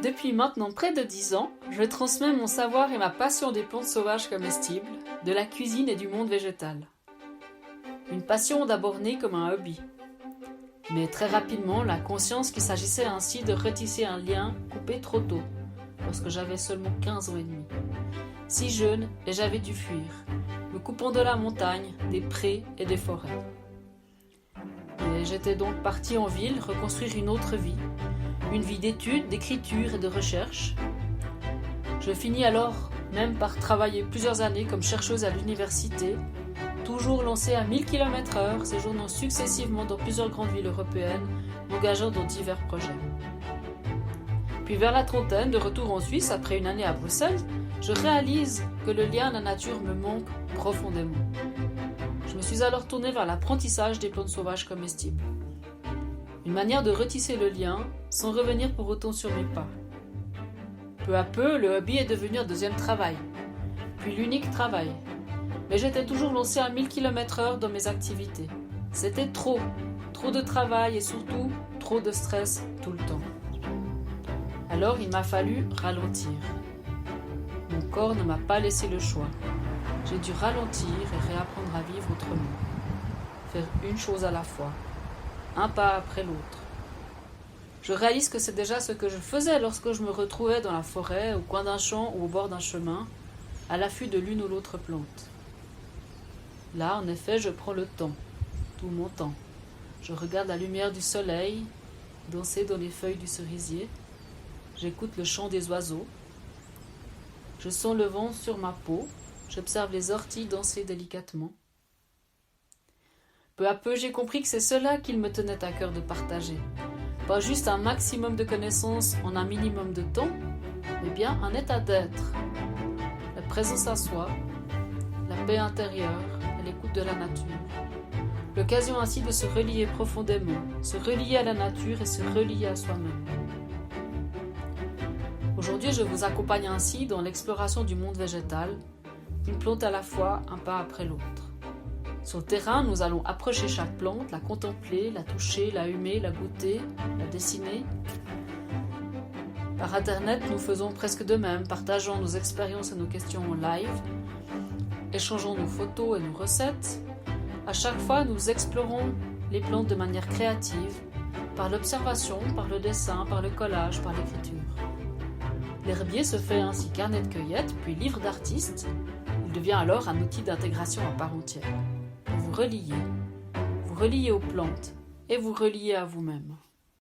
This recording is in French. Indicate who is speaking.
Speaker 1: Depuis maintenant près de 10 ans, je transmets mon savoir et ma passion des plantes sauvages comestibles, de la cuisine et du monde végétal. Une passion d'abord née comme un hobby. Mais très rapidement, la conscience qu'il s'agissait ainsi de retisser un lien coupé trop tôt, lorsque j'avais seulement 15 ans et demi. Si jeune, et j'avais dû fuir, me coupant de la montagne, des prés et des forêts. Et j'étais donc partie en ville reconstruire une autre vie. Une vie d'études, d'écriture et de recherche. Je finis alors même par travailler plusieurs années comme chercheuse à l'université, toujours lancée à 1000 km/h, séjournant successivement dans plusieurs grandes villes européennes, m'engageant dans divers projets. Puis vers la trentaine, de retour en Suisse après une année à Bruxelles, je réalise que le lien à la nature me manque profondément. Je me suis alors tournée vers l'apprentissage des plantes sauvages comestibles. Une manière de retisser le lien sans revenir pour autant sur mes pas. Peu à peu, le hobby est devenu un deuxième travail, puis l'unique travail. Mais j'étais toujours lancée à 1000 km/h dans mes activités. C'était trop de travail et surtout trop de stress tout le temps. Alors il m'a fallu ralentir. Mon corps ne m'a pas laissé le choix. J'ai dû ralentir et réapprendre à vivre autrement. Faire une chose à la fois. Un pas après l'autre. Je réalise que c'est déjà ce que je faisais lorsque je me retrouvais dans la forêt, au coin d'un champ ou au bord d'un chemin, à l'affût de l'une ou l'autre plante. Là, en effet, je prends le temps, tout mon temps. Je regarde la lumière du soleil danser dans les feuilles du cerisier. J'écoute le chant des oiseaux. Je sens le vent sur ma peau. J'observe les orties danser délicatement. Peu à peu, j'ai compris que c'est cela qu'il me tenait à cœur de partager. Pas juste un maximum de connaissances en un minimum de temps, mais bien un état d'être. La présence à soi, la paix intérieure et l'écoute de la nature. L'occasion ainsi de se relier profondément, se relier à la nature et se relier à soi-même. Aujourd'hui, je vous accompagne ainsi dans l'exploration du monde végétal, une plante à la fois, un pas après l'autre. Sur le terrain, nous allons approcher chaque plante, la contempler, la toucher, la humer, la goûter, la dessiner. Par Internet, nous faisons presque de même, partageant nos expériences et nos questions en live, échangeons nos photos et nos recettes. À chaque fois, nous explorons les plantes de manière créative, par l'observation, par le dessin, par le collage, par l'écriture. L'herbier se fait ainsi carnet de cueillette, puis livre d'artiste. Il devient alors un outil d'intégration à part entière. Vous reliez aux plantes et vous reliez à vous-même.